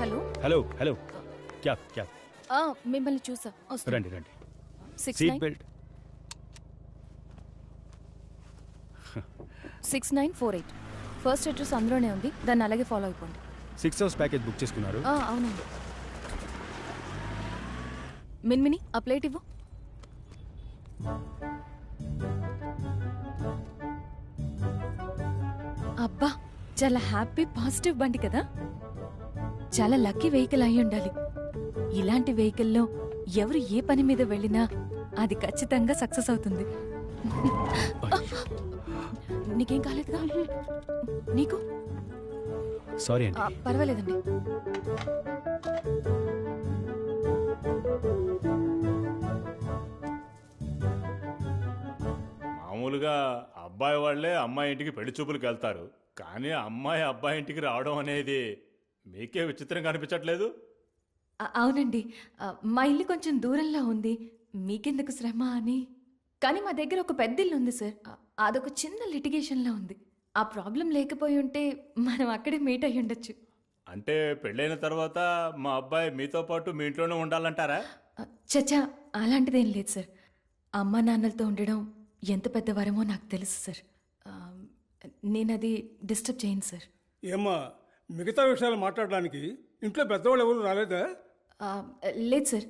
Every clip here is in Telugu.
హలో హలో హలో క్యా క్యా మిమ్మల్ని చూసా. రండి రండి. 69 సీట్ బెల్ట్. 6948 ఫస్ట్ అడ్రస్ అందులోనే ఉంది, దాన్ని అలాగే ఫాలో అయిపోండి. 6 hours ప్యాకేజ్ బుక్ చేసుకున్నారు. అవునండి. మిన్మిని ఆ ప్లేట్ ఇవ్వు. అబ్బా చాలా హ్యాపీ పాజిటివ్ బండి కదా. చాలా లక్కీ వెహికల్ అయి ఉండాలి. ఇలాంటి వెహికల్లో ఎవరు ఏ పని మీద వెళ్ళినా అది ఖచ్చితంగా సక్సెస్ అవుతుంది. నీకేం కాలేదుగా? నీకు? సారీ అండి. పర్వాలేదండి. మామూలుగా అబ్బాయి వాళ్ళే అమ్మాయి ఇంటికి పెళ్లి చూపులకు వెళ్తారు, కానీ అమ్మాయి అబ్బాయి ఇంటికి రావడం అనేది మీకే విచిత్రంగా అనిపించట్లేదు? అవునండి, మా ఇల్లు కొంచెం దూరంలో ఉంది, మీకెందుకు శ్రమ అని. కానీ మా దగ్గర ఒక పెద్ద ఇల్లు ఉంది సార్, అదొక చిన్న లిటిగేషన్లో ఉంది. ఆ ప్రాబ్లం లేకపోయి ఉంటే మనం అక్కడే మీట్ అయ్యి ఉండొచ్చు. అంటే పెళ్ళైన తర్వాత మా అబ్బాయి మీతో పాటు మీ ఇంట్లోనే ఉండాలంటారా? చచ్చా, అలాంటిదేం లేదు సార్. అమ్మా నాన్నలతో ఉండడం ఎంత పెద్ద వరమో నాకు తెలుసు సార్. నేను అది డిస్టర్బ్ చేయను సార్. ఏమ్మా, మిగతా విషయాలు మాట్లాడడానికి ఇంట్లో పెద్దవాళ్ళు ఎవరు రాలేదా? లేదు సార్,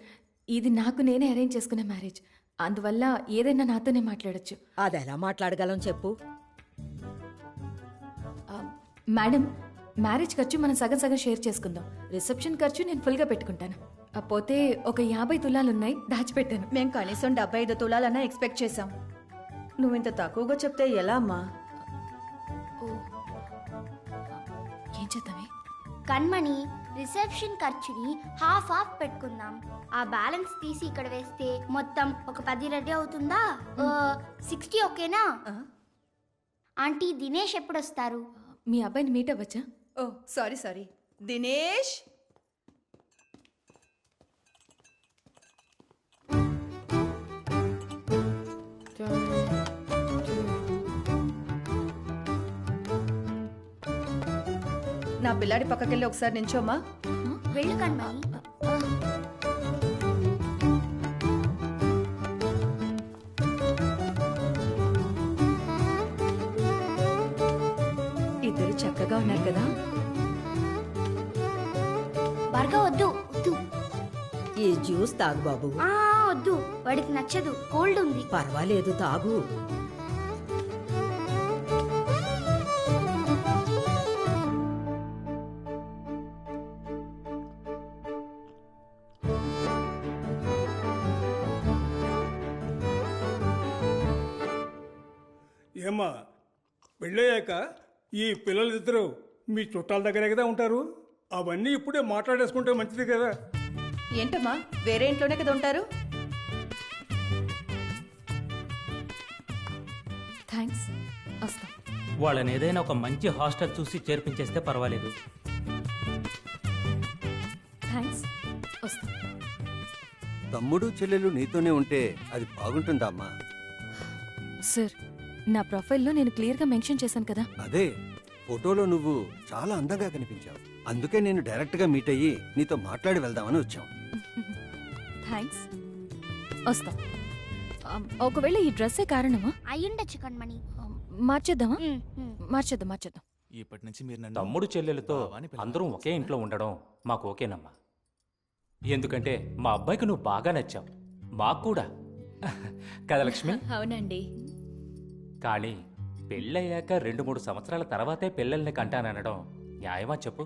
ఇది నాకు నేనే అరేంజ్ చేసుకునే మ్యారేజ్, అందువల్ల ఏదైనా నాతోనే మాట్లాడొచ్చు. అది ఎలా మాట్లాడగలం చెప్పు. మేడం, మ్యారేజ్ ఖర్చు మనం సగం సగం షేర్ చేసుకుందాం. రిసెప్షన్ ఖర్చు నేను ఫుల్గా పెట్టుకుంటాను. పోతే ఒక 50 తులాలున్నాయి, దాచిపెట్టాను. మేం కనీసం 75 తులాలన్నా ఎక్స్పెక్ట్ చేశాం. నువ్వు ఇంత తక్కువగా చెప్తే ఎలా అమ్మా? ఏం చేద్దామే? కన్మణి, రిసెప్షన్ ఖర్చుని హాఫ్ పెట్టుకుందాం. ఆ బ్యాలెన్స్ తీసి ఇక్కడ వేస్తే మొత్తం ఒక 10 రెడీ అవుతుందా? 60 ఓకేనా? ఆంటీ, దినేష్ ఎప్పుడు వస్తారు? మీ అబ్బాయిని మీట్ అవ్వచ్చా? ఓ సారీ దినేష్. నా పిల్లాడి పక్కకెళ్ళి ఒకసారి నించోమ్మా. వెళ్ళు కన్మణి. ఇద్దరు చక్కగా ఉన్నారు కదా. బర్గా వద్దు వద్దు. ఈ జ్యూస్ తాగు బాబు. వద్దు, వాడికి నచ్చదు, కోల్డ్ ఉంది. పర్వాలేదు, తాగు. ఏమ్మా, పెళ్ళయ్యాక ఈ పిల్లలిద్దరూ మీ చుట్టాల దగ్గరే కదా ఉంటారు, అవన్నీ ఇప్పుడే మాట్లాడేసుకుంటే మంచిది కదా. ఏంటమ్మా, వేరే ఇంట్లోనే కదా ఉంటారు? థ్యాంక్స్, వస్తాం. వాళ్ళని ఏదైనా ఒక మంచి హాస్టల్ చూసి చేర్పించేస్తే పర్వాలేదు. థ్యాంక్స్, వస్తాం. తమ్ముడు చెల్లెలు నీతోనే ఉంటే అది బాగుంటుందా అమ్మా? సార్, నా ప్రొఫైల్లో నేను క్లియర్గా మెన్షన్ చేశాను కదా. అదే, ఫోటోలో నువ్వు చాలా అందంగా కనిపించావు. అందుకే నేను డైరెక్ట్ గా మీట్ అయ్యి నీతో మాట్లాడి వెళ్దామని వచ్చాం. థ్యాంక్స్, వస్తాం. ఒకవేళ ఈ డ్రెస్సే కారణమా? అయ్యుండొచ్చు కన్మణి. మార్చేద్దామా? మార్చేద్దాం. ఇప్పటి నుంచి మీరు నన్ను తమ్ముడు చెల్లెలతో అందరం ఒకే ఇంట్లో ఉండడం మాకు ఓకేనమ్మా. ఎందుకంటే మా అబ్బాయికి నువ్వు బాగా నచ్చావు, మాకు కూడా. కదా లక్ష్మి? అవునండి. కానీ పెళ్ళయ్యాక 2-3 సంవత్సరాల తర్వాతే పిల్లల్ని కంటాననడం న్యాయమా చెప్పు?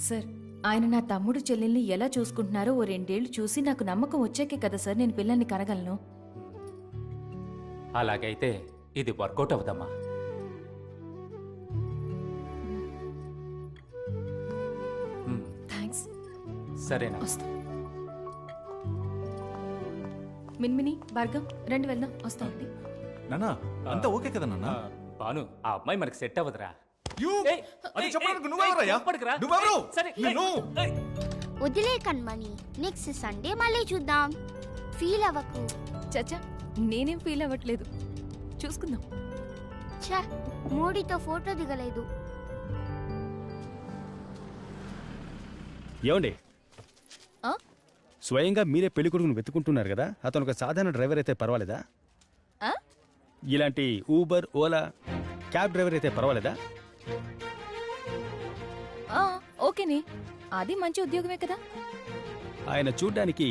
సార్, ఆయన నా తమ్ముడు చెల్లెల్ని ఎలా చూసుకుంటున్నారో ఓ 2 ఏళ్లు చూసి నాకు నమ్మకం వచ్చాకే కదా సార్ నేను పిల్లల్ని కనగలను. అలాగైతే ఇది వర్కౌట్ అవుదమ్మా. థ్యాంక్స్. సరేనా? వస్తాం. మిన్మిని, భార్గవ్, రండి వెళ్దాం. వస్తామండి. నానా, అంతా ఓకే కదా నాన్న? బాను, ఆ అమ్మాయి మనకి సెట్ అవ్వదురా. వదిలే కన్మణి, నెక్స్ట్ సండే మళ్ళీ చూద్దాం. ఫీల్ అవ్వకు. చచ్చా, నేనేం ఫీల్ అవ్వట్లేదు, చూసుకుందాం. ఛ, మోడీతో ఫోటో దిగలేదు. ఏమండి ఆ? స్వయంగా మీరే పెళ్లి కొడుకును వెతుకుంటున్నారు కదా, అతను ఒక సాధారణ డ్రైవర్ అయితే పర్వాలేదా? ఆ? ఇలాంటి ఊబర్, ఓలా, క్యాబ్ డ్రైవర్ అయితే పర్వాలేదా? ఆ, ఓకేనే, అది మంచి ఉద్యోగమే కదా. ఆయన చూడ్డానికి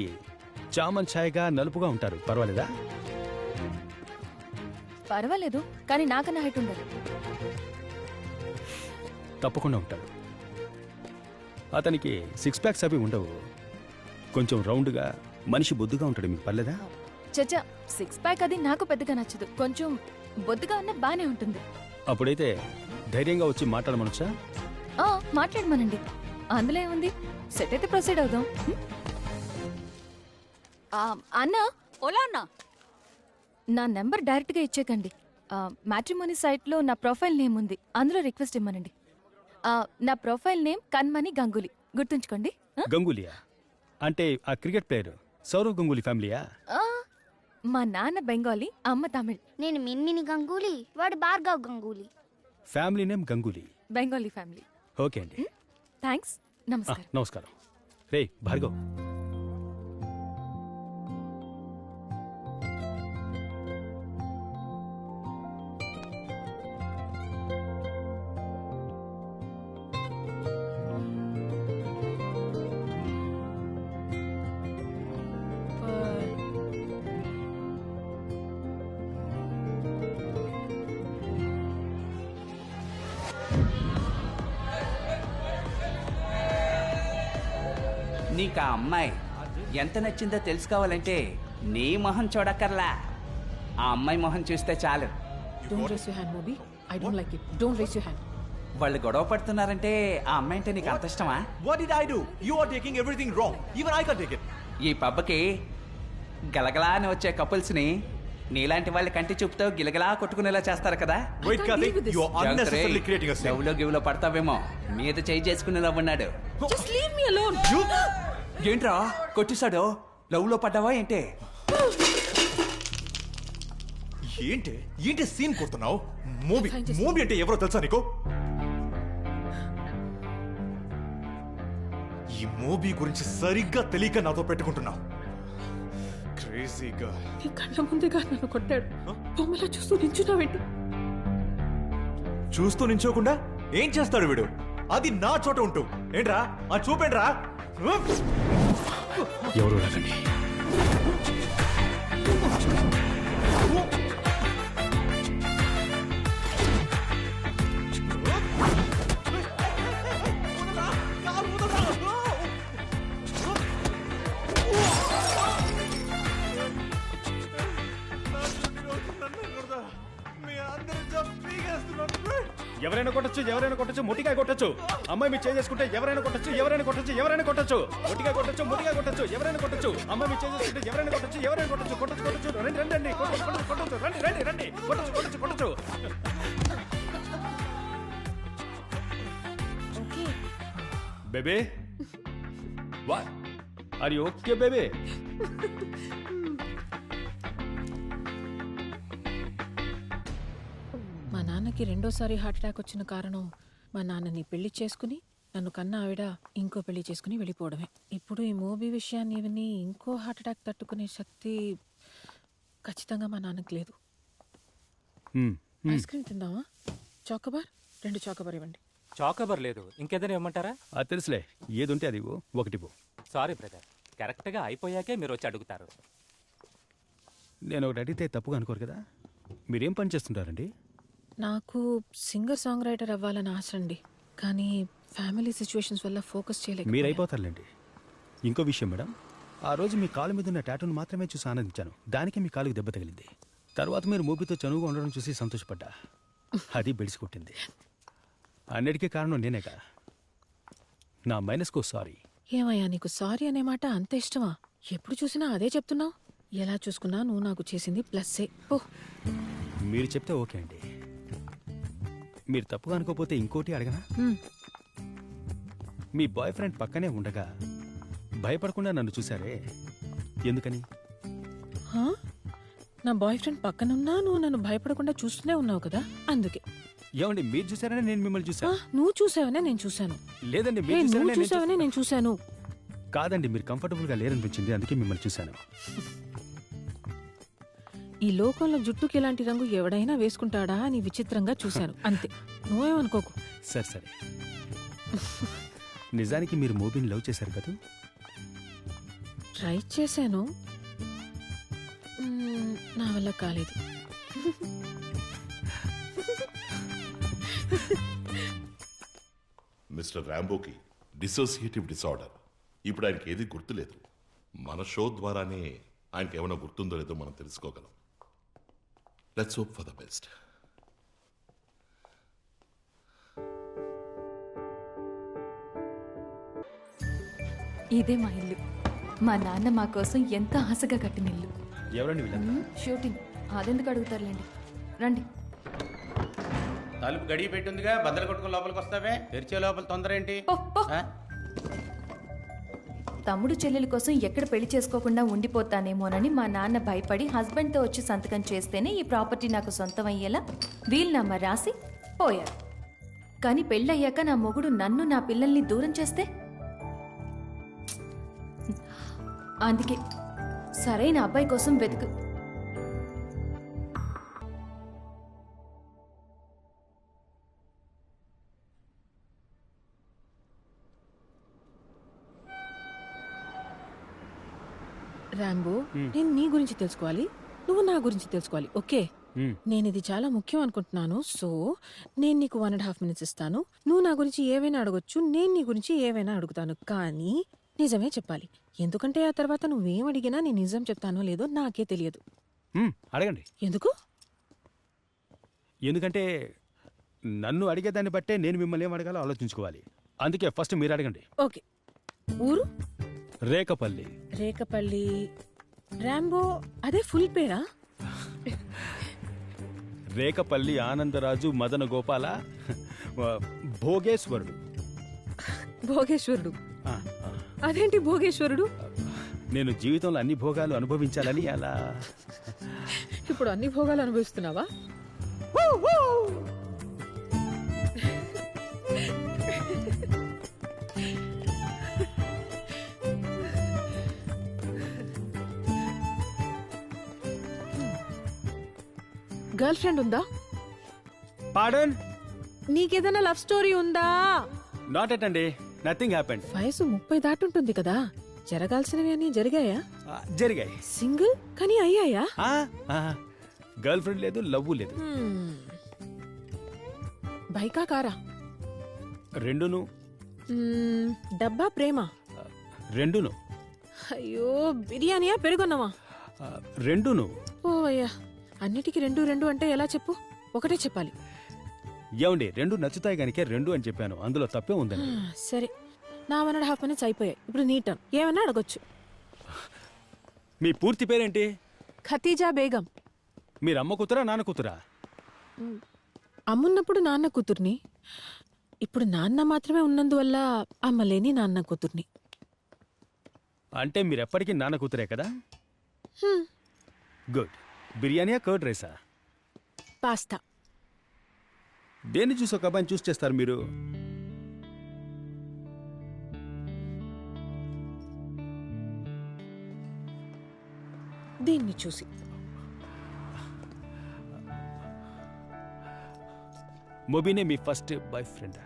చామన్ ఛాయగా నలుపుగా ఉంటారు, పర్వాలేదా? పర్వాలేదు, కానీ నాకన్నా హైట్ ఉండదు. తప్పకుండా ఉంటాడు. అతనికి సిక్స్ ప్యాక్స్ అవి ఉండవు, కొంచెం రౌండ్గా మనిషి బొద్దుగా ఉంటాడు. మీకు పర్లేదా? చచ్చా, 6 ప్యాక్ అది నాకు పెద్దగా నచ్చదు. కొంచెం బొద్దుగా ఉన్న బానే ఉంటుంది. అప్పుడైతే ధైర్యంగా వచ్చి మాట్లాడమనొచ్చా? ఆ, మాట్లాడమనండి, అందులో ఏముంది. సెట్ అయితే ప్రొసీడ్ అవుదాం. అన్నా, ఓలా అన్నా, నా నెంబర్ డైరెక్ట్గా ఇచ్చేకండి. మ్యాట్రిమోనీ సైట్లో నా ప్రొఫైల్ నేమ్ ఉంది, అందులో రిక్వెస్ట్ ఇమ్మనండి. నా ప్రొఫైల్ నేమ్ కన్మణి గంగూలీ, గుర్తుంచుకోండి. గంగూలియా అంటే ఆ క్రికెట్ ప్లేయర్ సౌరవ్ గంగూలీ ఫ్యామిలీయా? ఆ, మా నాన్న బెంగాలీ, అమ్మ తమిళ్. నేను మిన్మిని గంగూలీ, వాడు Bhargav Ganguly. Family name Ganguly. Bengali family. Okay అండి. థ్యాంక్స్, నమస్కారం. నమస్కారం. రే భార్గవ్, నీకు ఆ అమ్మాయి ఎంత నచ్చిందో తెలుసుకోవాలంటే నీ మొహం చూడక్కర్లా, ఆ అమ్మాయి మొహం చూస్తే చాలు. వాళ్ళు గొడవ పడుతున్నారంటే ఆ అమ్మాయి అంటే నీకు అంత ఇష్టమా? What did I do? You are taking everything wrong. Even I can't take it. ఈ పబ్బకి గలగలా అని వచ్చే కపుల్స్ ని నీలాంటి వాళ్ళ కంటి చూపుతో గిలగలా కొట్టుకునేలా చేస్తారు కదా. Wait, Karthik. You are unnecessarily creating a scene. లవ్లో గివ్లో పడతావేమో, మీద చేయి చేసుకునేలా ఉన్నాడు. ఏంట్రా కొట్టేశాడు? లవ్ లో పడ్డావా ఏంటి? ఏంటి సీన్ కొడుతున్నావు? మూవీ అంటే ఎవరో తెలుసా నీకు? ఈ మూవీ గురించి సరిగ్గా తెలియక నాతో పెట్టుకుంటున్నావు. క్రేజీగా నీ కళ్ళ ముందుగా నన్ను కొట్టాడు, బొమ్మలా చూస్తూ నించున్నావేంటి? చూస్తూ నించోకుండా ఏం చేస్తాడు వీడు? అది నా చోట ఉంటూ. ఏంట్రా ఆ చూపేంట్రా? ఎవరు రాకండి. ఎవరైనా కొట్టచ్చు, ఎవరైనా కొట్టచ్చు, మొట్టికాయ కొట్టచ్చు. అమ్మాయి మీరు చేసుకుంటే ఎవరైనా కొట్టచ్చు, ఎవరైనా కొట్టచ్చు, ఎవరైనా కొట్టచ్చు. మొట్టికాయ కొట్టచ్చు, మొట్టికాయ కొట్టచ్చు, ఎవరైనా కొట్టచ్చు. అమ్మాయి మీరు చేసుకుంటే ఎవరైనా కొట్టచ్చు, ఎవరైనా కొట్టచ్చు. కొట్టచ్చు, కొట్టచ్చు, రండి రండి రండి, కొట్టచ్చు, కొట్టచ్చు, కొట్టచ్చు, రండి రండి రండి, కొట్టచ్చు, కొట్టచ్చు, కొట్టచ్చు. Baby, what are you okay baby? మా నాన్నకి రెండోసారి హార్ట్ అటాక్ వచ్చిన కారణం మా నాన్నని పెళ్లి చేసుకుని నన్ను కన్న ఆవిడ ఇంకో పెళ్లి చేసుకుని వెళ్ళిపోవడమే. ఇప్పుడు ఈ మూవీ విషయాన్ని విని ఇంకో హార్ట్ అటాక్ తట్టుకునే శక్తి ఖచ్చితంగా మా నాన్నకి లేదు. ఐస్ క్రీమ్ తిందామా? చాకోబార్, 2 చాకోబార్ ఇవ్వండి. చాకోబార్ లేదు, ఇంకేదైనా ఇవ్వమంటారా? అది తెలుసులే, ఏది ఉంటే అది ఒకటి. సారీ బ్రదర్, కరెక్ట్గా అయిపోయాకే మీరు వచ్చి అడుగుతారు. నేను ఒకటి అడిగితే తప్పుగా అనుకోరు కదా. మీరేం పని చేస్తుంటారండి? నాకు సింగర్ సాంగ్ రైటర్ అవ్వాలని ఆశ అండి, కానీ ఫ్యామిలీ సిచ్యువేషన్స్ వల్ల ఫోకస్ చేయలేక. మీరు అయిపోతారులేండి. ఇంకో విషయం మేడం, ఆ రోజు మీ కాలు మీద ఉన్న టాటూను మాత్రమే చూసి ఆనందించాను. దానికే మీ కాలుకి దెబ్బ తగిలింది. తర్వాత మీరు మూవీతో చనువుగా ఉండడం చూసి సంతోషపడ్డా, అది బెడిసి కొట్టింది. అన్నిటికీ కారణం నేనేగా. నా మైనస్కో సారీ. ఏమయ్యా, నీకు సారీ అనే మాట అంత ఇష్టమా? ఎప్పుడు చూసినా అదే చెప్తున్నావు. ఎలా చూసుకున్నా నువ్వు నాకు చేసింది ప్లస్సే. ఓ, మీరు చెప్తే ఓకే అండి. మీరు తప్పుగా అనుకోపోతే ఇంకోటి అడగనా? మీ బాయ్ ఫ్రెండ్ పక్కనే ఉండగా భయపడకుండా నన్ను చూసారే, ఎందుకని? నా బాయ్ ఫ్రెండ్ పక్కనున్నా నువ్వు నన్ను భయపడకుండా చూస్తూనే ఉన్నావు కదా, అందుకే. ఏమండి మీరు చూసారనే నేను మిమ్మల్ని చూసా. నువ్వు చూసావనే నేను చూశాను. లేదండి ఏ, మీరు నువ్వు చూసారనే నేను చూసావనే నేను చూశాను. కాదండి మీరు కంఫర్టబుల్ గా లేరనిపించింది, అందుకే మిమ్మల్ని చూశాను. ఈ లోకంలో జుట్టుకి ఇలాంటి రంగు ఎవడైనా వేసుకుంటాడా అని విచిత్రంగా చూశాను అంతే. నువ్వేమనుకోకు. సరే సరే. నిజానికి మీరు మోబీని లవ్ చేశారు కదా? ట్రై చేశాను, నా వల్ల కాలేదు. మిస్టర్ రాంబోకి డిసోసియేటివ్ డిసార్డర్. ఇప్పుడు ఆయనకి ఏది గుర్తులేదు. మన షో ద్వారానే ఆయనకి ఏమైనా గుర్తుందో లేదో మనం తెలుసుకోగలం. Let's hope for the best. ఇదే మా ఇల్లు. మా నాన్న మా కోసం ఎంతో ఆశగా కట్టిన ఇల్లు. ఎవరండి వీళ్ళంతా? షూటింగ్. అదెందుకు అడుగుతారులేండి, రండి. తలుపు గడియ పెట్టుందిగా, బద్దలు కొట్టుకుని లోపలికి వస్తావే, తెరిచే లోపల తొందర ఏంటి? ఆ? తమ్ముడు చెల్లెల కోసం ఎక్కడ పెళ్లి చేసుకోకుండా ఉండిపోతానేమోనని మా నాన్న భయపడి హస్బెండ్తో వచ్చి సంతకం చేస్తేనే ఈ ప్రాపర్టీ నాకు సొంతం అయ్యేలా వీలునామా రాసి పోయారు. కానీ పెళ్ళయ్యాక నా మొగుడు నన్ను నా పిల్లల్ని దూరం చేస్తే, అందుకే సరైన అబ్బాయి కోసం వెతుకు. రాంబో, నేను నీ గురించి తెలుసుకోవాలి, నువ్వు నా గురించి తెలుసుకోవాలి. ఓకే, నేను ఇది చాలా ముఖ్యం అనుకుంటున్నాను. సో నేను నీకు 1.5 minutes ఇస్తాను. నువ్వు నా గురించి ఏవైనా అడగొచ్చు, నేను నీ గురించి ఏవైనా అడుగుతాను. కానీ నిజమే చెప్పాలి, ఎందుకంటే ఆ తర్వాత నువ్వేం అడిగినా నేను నిజం చెప్తానో లేదో నాకే తెలియదు. అడగండి. ఎందుకు? ఎందుకంటే నన్ను అడిగేదాన్ని బట్టే నేను మిమ్మల్ని ఏం అడగాలో ఆలోచించుకోవాలి. అందుకే ఫస్ట్ మీరు అడగండి. ఓకే. ఊరు? రేకపల్లి. రేకపల్లి. రాంబో అదే ఫుల్ పేరా? రేకపల్లి ఆనందరాజు మదన గోపాల భోగేశ్వరుడు. భోగేశ్వరుడు? అదేంటి భోగేశ్వరుడు? నేను జీవితంలో అన్ని భోగాలు అనుభవించాలని అలా. ఇప్పుడు అన్ని భోగాలు అనుభవిస్తున్నావా? గర్ల్ ఫ్రెండ్ ఉందా? పాడన్. నీకేదైనా లవ్ స్టోరీ ఉందా? నాట్ ఎట్ అండి, నథింగ్ హ్యాపెండ్. వయసు 30 దాటుంటుంది కదా, జరగాల్సినవి అని జరిగాయా? జరిగాయి. సింగిల్ కానీ అయ్యాయా? గర్ల్ ఫ్రెండ్ లేదు, లవ్ లేదు. బైకా కారా? రెండును. డబ్బా ప్రేమ? రెండును. అయ్యో, బిర్యానీయా పెరుగున్నావా? రెండును. ఓ అయ్యా, అన్నిటికీ 2 అంటే ఎలా చెప్పు? ఒకటే చెప్పాలి. ఏమండి, రెండు నచ్చుతాయి కనుక రెండు అని చెప్పాను, అందులో తప్పే ఉందండి. సరే, నా 1.5 minutes అయిపోయాయి. ఇప్పుడు నీ టర్న్. ఏమన్నా అడగొచ్చు. మీ పూర్తి పేరేంటి? ఖతీజా బేగం. మీరు అమ్మ కూతురా నాన్న కూతురా? అమ్మున్నప్పుడు నాన్న కూతుర్ని, ఇప్పుడు నాన్న మాత్రమే ఉన్నందువల్ల అమ్మలేని నాన్న కూతుర్ని. అంటే మీరు ఎప్పటికీ నాన్న కూతురే కదా? గుడ్. బిర్యానీయా కర్డ్ రైసా? పాస్తా. దేన్ని చూసి ఒక అబ్బాయిని చూస్ చేస్తారు మీరు? దీన్ని చూసి. మొబీనే మీ ఫస్ట్ బాయ్ ఫ్రెండ్?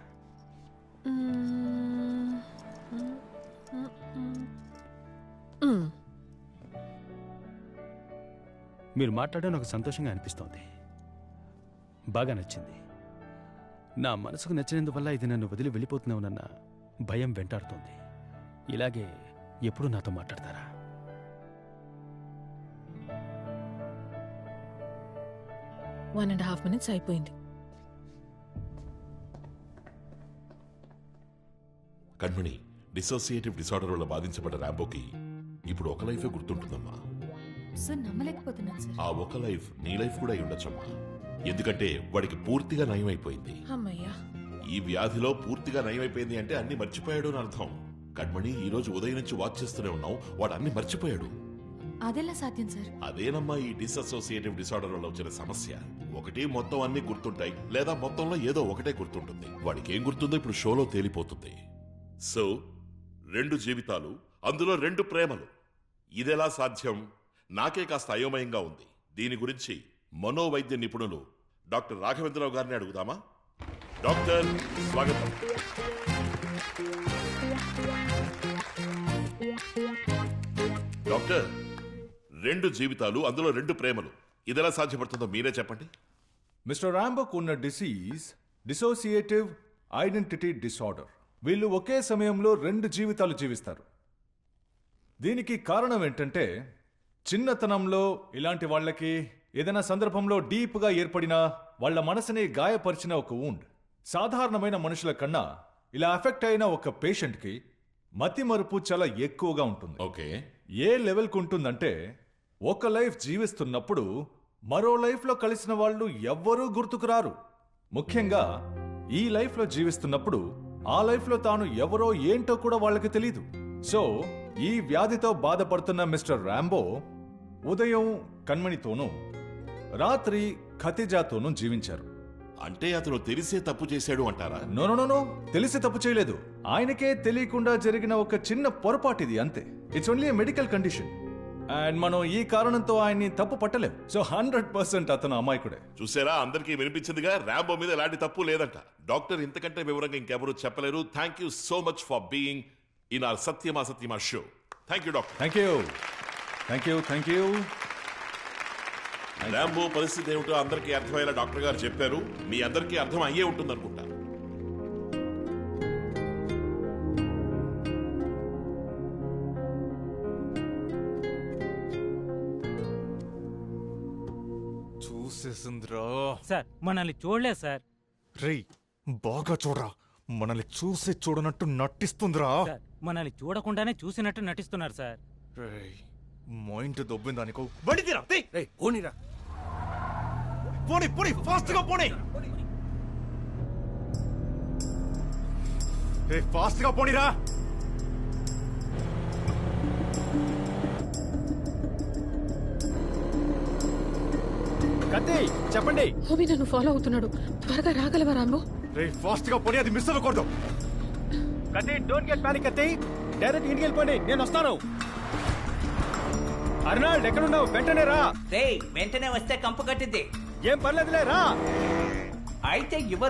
మీరు మాట్లాడడం నాకు సంతోషంగా అనిపిస్తోంది, బాగా నచ్చింది. నా మనసుకు నచ్చినందువల్ల ఇది నన్ను వదిలి వెళ్ళిపోతున్నావునన్న భయం వెంటాడుతోంది. ఇలాగే ఎప్పుడు నాతో మాట్లాడతారా? వన్ అండ్ హాఫ్ మినిట్స్ అయిపోయింది. కణ్మణి, డిసోసియేటివ్ డిసార్డర్ వల్ల బాధించబడ్డ రాంబోకి ఇప్పుడు ఒక లైఫే గుర్తుంటుందమ్మా. సార్, నమ్మలేకపోతున్నాను సార్. ఆ ఒక లైఫ్ నీ లైఫ్ కూడా అయి ఉండొచ్చమ్మా. ఎందుకంటే వాడికి పూర్తిగా నయం అయిపోయింది. అమ్మయ్యా, ఈ వ్యాధిలో పూర్తిగా నయం అయిపోయింది అంటే అన్ని మర్చిపోయాడు అని అర్థం. కణ్మణి, ఈ రోజు ఉదయం నుంచి వాచ్ చేస్తూనే ఉన్నావు, వాడు అన్ని మర్చిపోయాడు. అదెలా సాధ్యం సార్? అదేనమ్మా ఈ డిసోసియేటివ్ డిసార్డర్ వల్ల వచ్చిన సమస్య. ఒకటి మొత్తం అన్ని గుర్తుంటాయి, లేదా మొత్తంలో ఏదో ఒకటే గుర్తుంటుంది. వాడికి ఏం గుర్తుందో ఇప్పుడు షోలో తేలిపోతుంది. సో 2 జీవితాలు, అందులో 2 ప్రేమలు. ఇదెలా సాధ్యం? నాకే కాస్త అయోమయంగా ఉంది. దీని గురించి మనోవైద్య నిపుణులు డాక్టర్ రాఘవేంద్రరావు గారిని అడుగుదామా? డాక్టర్, స్వాగతం. డాక్టర్, 2 జీవితాలు, అందులో 2 ప్రేమలు. ఇదెలా సాధ్యపడుతుందో మీరే చెప్పండి. మిస్టర్ రాంబోకు ఉన్న డిసీజ్ డిసోసియేటివ్ ఐడెంటిటీ డిసార్డర్. వీళ్ళు ఒకే సమయంలో 2 జీవితాలు జీవిస్తారు. దీనికి కారణం ఏంటంటే చిన్నతనంలో ఇలాంటి వాళ్ళకి ఏదైనా సందర్భంలో డీప్గా ఏర్పడిన వాళ్ళ మనసుని గాయపరిచిన ఒక వూండ్. సాధారణమైన మనుషుల కన్నా ఇలా అఫెక్ట్ అయిన ఒక పేషెంట్కి మతిమరుపు చాలా ఎక్కువగా ఉంటుంది. ఓకే. ఏ లెవెల్కి ఉంటుందంటే ఒక లైఫ్ జీవిస్తున్నప్పుడు మరో లైఫ్లో కలిసిన వాళ్ళు ఎవ్వరూ గుర్తుకురారు. ముఖ్యంగా ఈ లైఫ్లో జీవిస్తున్నప్పుడు ఆ లైఫ్లో తాను ఎవరో ఏంటో కూడా వాళ్ళకి తెలీదు. సో ఈ వ్యాధితో బాధపడుతున్న మిస్టర్ రాంబో ఉదయం కణ్మణితోనూ రాత్రి ఖతిజాతోనూ జీవించారు. అంటే అతను తెలిసే తప్పు చేశాడు అంటారా? నో, తెలిసి తప్పు చేయలేదు. ఆయనకే తెలియకుండా జరిగిన ఒక చిన్న పొరపాటు ఇది, అంతే. It's only medical condition and మనం ఈ కారణంతో ఆయన్ని తప్పు పట్టలేం. సో 100% అతను అమాయకుడే. చూసారా, అందరికీ వినిపించిందిగా. ర్యాంబో మీద ఎలాంటి తప్పు లేదంట. డాక్టర్ ఇంతకంటే వివరంగా ఇంకెవరూ చెప్పలేరు. Thank you so much for being in our సత్యమా సత్యమా show. Thank you doctor. Thank you. Rambo పరిస్థితి ఏమిటో అందరికీ అర్థమయ్యేలా డాక్టర్ గారు చెప్పారు. మీ అందరికీ అర్థం అయ్యే ఉంటుంది అనుకుంటా. చూసేసిందిరా సార్, మనల్ని చూడలేదు సార్. రేయ్, బాగా చూడరా. మనల్ని చూసి చూడనట్టు నటిస్తుందిరా. సార్, మనల్ని చూడకుండానే చూసినట్టు నటిస్తున్నారు సార్. రేయ్, మైండ్ దొబ్బిందా నీకు? బండితీరా. పోనీరా. పోనీ ఫాస్ట్ గా పోనీ. ఫాస్ట్ గా పోనీరా. కత్తి చెప్పండి. ఓబీ నన్ను ఫాలో అవుతున్నాడు. త్వరగా రాగలవా రాంబో? ఫాస్ట్ గా పోనీ, అది మిస్ అవ్వకూడదు. కత్తి, డోంట్ గెట్ పానిక్ కత్తి. డైరెక్ట్ ఇంటికి వెళ్ళిపోండి, నేను వస్తాను. అర్నాల్డ్ ఎక్కడున్నావు? వెంటనే రా. వెంటనే వస్తే కంపు కట్టిద్ది. ఏం పర్లేదులే, రా. అయితే యువర్